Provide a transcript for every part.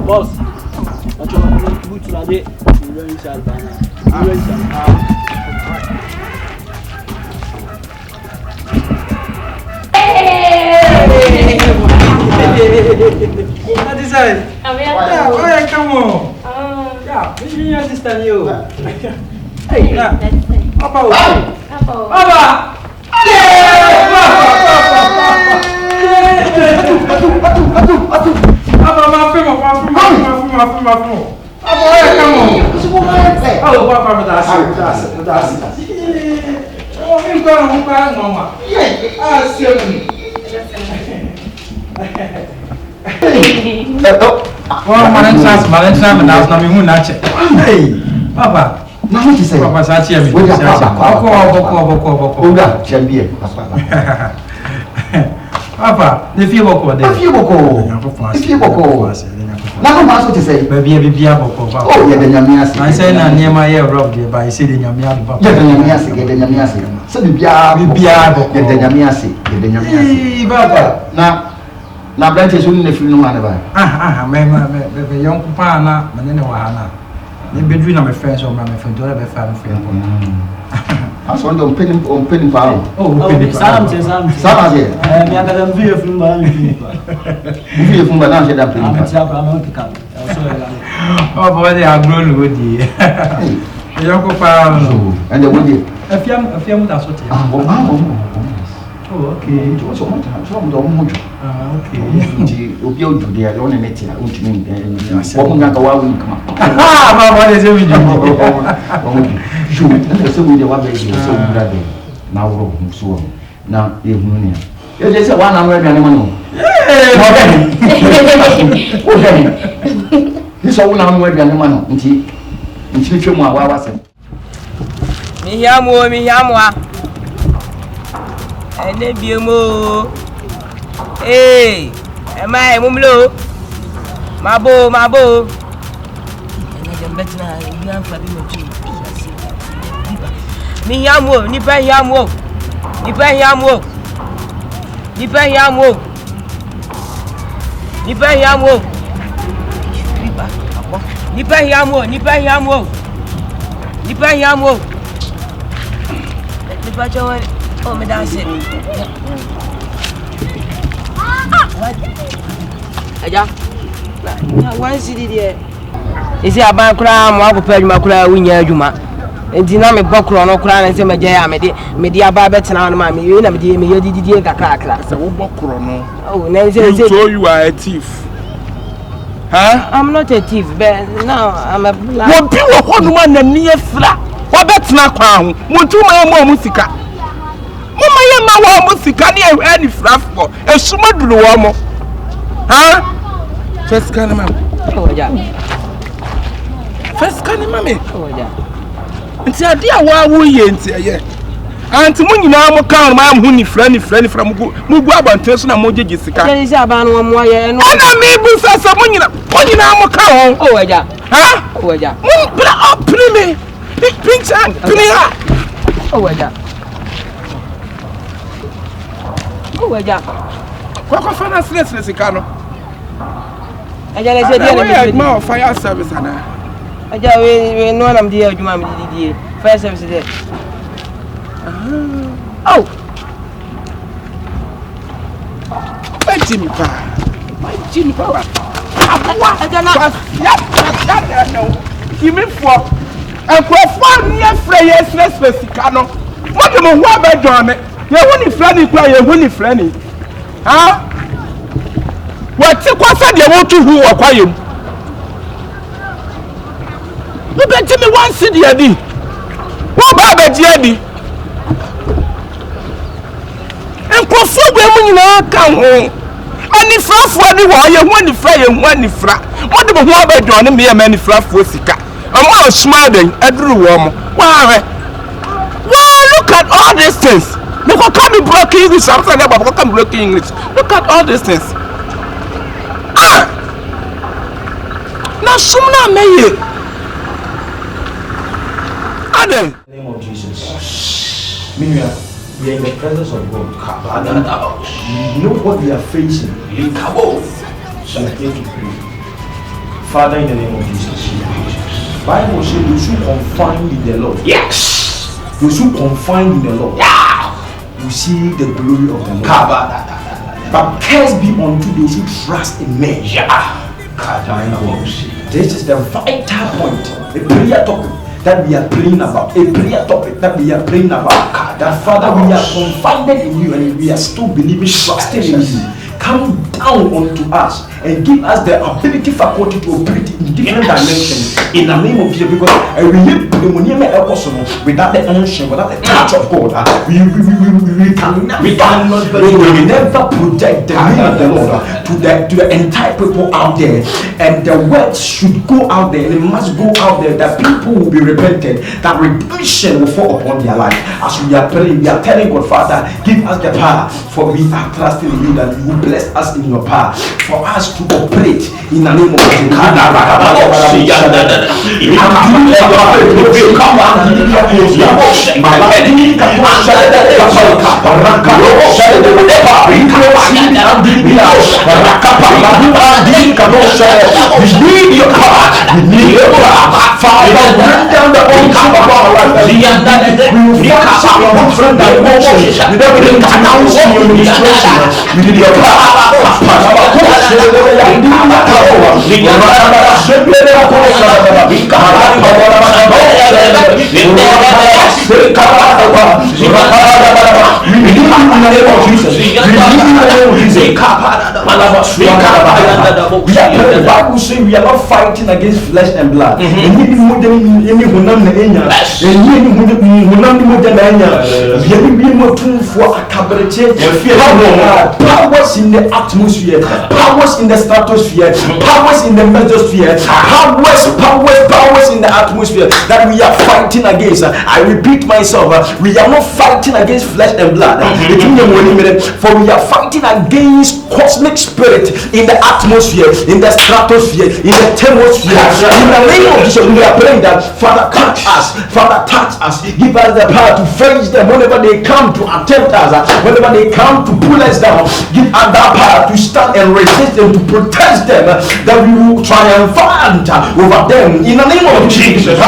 Boss, what's your good today? What is that? Where come on? Yeah, which means you understand you. Hey, Papa. Papa! Papa. Now what you say? Papa, Sachi, Papa, the few boko. The few boko. The few boko. Now, what you say? Baby, oh, yeah, the Yamias. I say, I'm near my ear robbed you by sitting your meal. Get the Yamiasi, get the Yamiasi. So the Biabo, get the Yamiasi, get the Yamiasi. Papa, now, branches wouldn't if you know another. Baby, young Papa, Manana. The bedroom of my friends or my friend, do have a family. I was on penny power. Oh, some. I got a view from my view from my lunch. Oh, boy, they are grown with you. Young Papa, and the woody. A few that's what. Oh, okay. Okay. You they are only making out to me. What is it? So we were baby, so brother. Now, so now, you just one hour animal. This all now where the animal until my was it. Miyamu. And then be more. Hey, am I Mumlo? Mabo. And then better than Miyamu, Nipa oh, me dance it. Aja. Na one city there. Isi aban kura mo akopɛ adwuma kura wunya adwuma. Enti na me bɔkro no kura na se me gye ya me de aba betena no ma me yi na me yedididie kakra. Se wo bɔkro no. Oh, na say so you are a thief. Huh? I'm not a thief, but now I'm a black. Wo bi wo ho no ma na ni efra. Wo betena kwa ho. Muntu ma mo musika. Mama ye ma wo musika ni ehwa ni frafo. Esuma duru wo mo. Huh? First can mama. Oh ja. First can mama. Oh ja. Nti ade a wo ye nti eye. Anti mo nyina mo kan ma am hu ni fra mugu abante so na mo jeje sika. Je isi aba no mo aye no. Ana mi bu sasa mo nyina mo kan ho. O waja. Ha? O waja. Mo bra opni me. Big picture pnia. O waja. O waja. Kwa fana stress sika no. Aja le se dia na me fire service ana. Aja we no nam dia adwuma me didie. Fire service there. Oh. Jimmy pa. Abua. Aja na. Ya no. Kimi fo. Enkrofo ni afre yes sika no. Mo de mo ho abedon me. Ye hu ni fra ni kwa ye hu ni fra ni. Ha? Wati kwa sa de wo tu hu kwa yem. Wo beti me wan si de adi. Wo ba be de adi. Enkrofo gbe mu nyina kan ho. Ani frafo ni wo ye hu ni fra ye hu ni fra. Mo de mo ho abedon ne me ye ma ni frafo sika. Amo smile den aduru wo mo. Wa look at all these things. Look at come broken English. I'm saying about come broken English. Look at all these things. Now sumna meye. Adam. In the name of Jesus. We are in the presence of God. You know what we are facing. So I here to pray. Father, in the name of Jesus. Bible says those who confine in the Lord. Yes. Those who confine in the Lord. Yeah. You see the glory of the Lord. But curse be unto those who trust in men. Yeah. This is the vital point. A prayer topic that we are praying about. A prayer topic that we are praying about. That Father, we are confided in you and we are still believing, trusting in you. Come down onto us and give us the ability, faculty to operate in different dimensions in the name of Jesus. Because without the unction, without the touch of God, we will never project the name of the Lord to the entire people out there. And the words should go out there, and it must go out there that people will be repented, that redemption will fall upon their life. As we are praying, we are telling God, Father, give us the power, for we are trusting in you that you will bless us in your power, for us to operate in the name of The Bible says we are not fighting against flesh and blood. Powers in the atmosphere, powers in the stratosphere, powers in the mesosphere, powers in the atmosphere that we are fighting against. I repeat myself, we are not fighting against flesh and blood, for we are fighting against cosmic spirit in the atmosphere, in the stratosphere, in the thermosphere. In the name of Jesus, we are praying that Father touch us, give us the power to face them whenever they come to attempt us, whenever they come to pull us down. Give us that power to stand and resist them, to protect them, that we will triumphant over them. In the name of Jesus.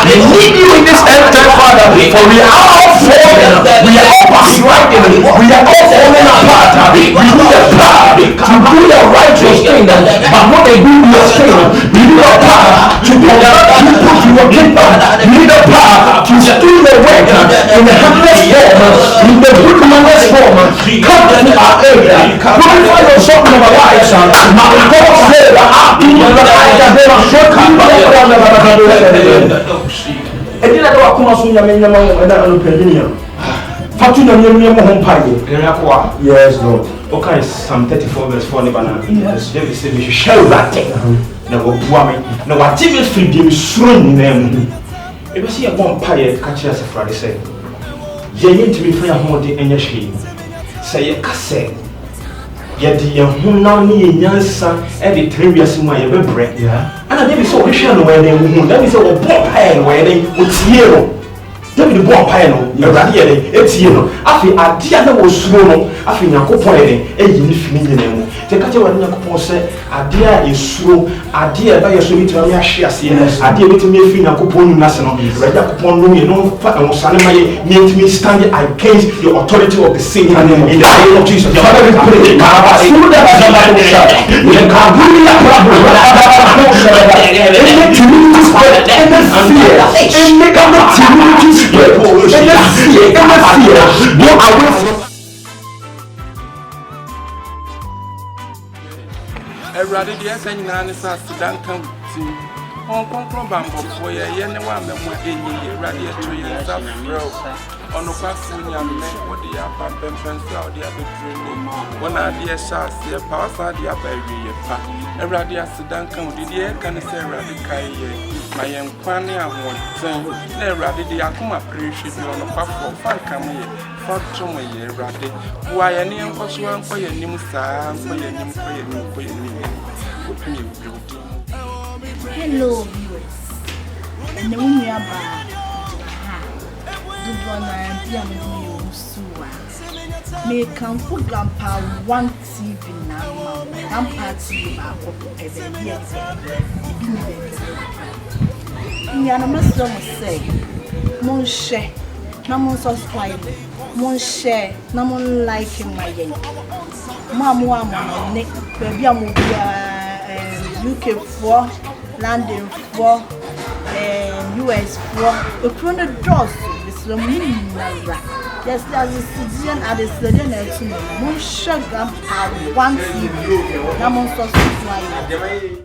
We need you in this end time, Father, for we are all fallen, we are all backsliding, we are all falling apart. We need the power to do the righteous thing, but not a good thing. We need the power to put your kingdom. We need the power to do the work in the humblest form, in the good man's form. Come to our area, purify yourself in our lives. My God said, Edina do akoma so nyame nyama na anopedini ya. Fatu na nyame mo ho mpaye. Yes Lord. Okay, Psalm 34 verse 4 Nebana. Yes, David said we should share that thing. Now what woman, now what David feed him soon name. It was here one pie catch us a Friday say. Ye need to be free of the energy. Say a cassette. Yet the Hunani Yansa every 3 years in my bread. Yeah. And I did so we shall know where they will. That is our bomb pie where they would see. David the bomb pie no, Radier, Etiano. After a dear was slow, after Yacopoine, a unified. The catcher when Yacopo said, a dear is slow, a dear by your sweet shares, a dear little me feel Yacopon national, Radacopon, no Sanama, made me stand against the authority of the same in the name of Jesus. Everybody, yes, and Nanis has to dance to Hong Kong Bamboo for a year and 1 month in the radio tree and South Road. On the past, when you met what the upper pencil out the other dream. One idea shall see a power side the upper area. Everybody has to dance with the air can say radical. My young Quania won't turn. Never did the Akuma appreciate you on a puff for 5 come here. For my year, Raddy. Why any name was one for your name, sir, for your name, for your name, for your name. Hello, viewers. And the woman you are back. Do one and young Sua. May come for Grandpa 1 TV now. Grandpa TV every year. Yanama's say, Mon share, no one subscribe, Mon share, no one like in my game. Mamma, Nick, baby, I'm UK 4, London 4, US 4, a corner doors with the moon. Yes, there's a citizen at the citizen. Mon share, Grandpa 1 TV, no one subscribe.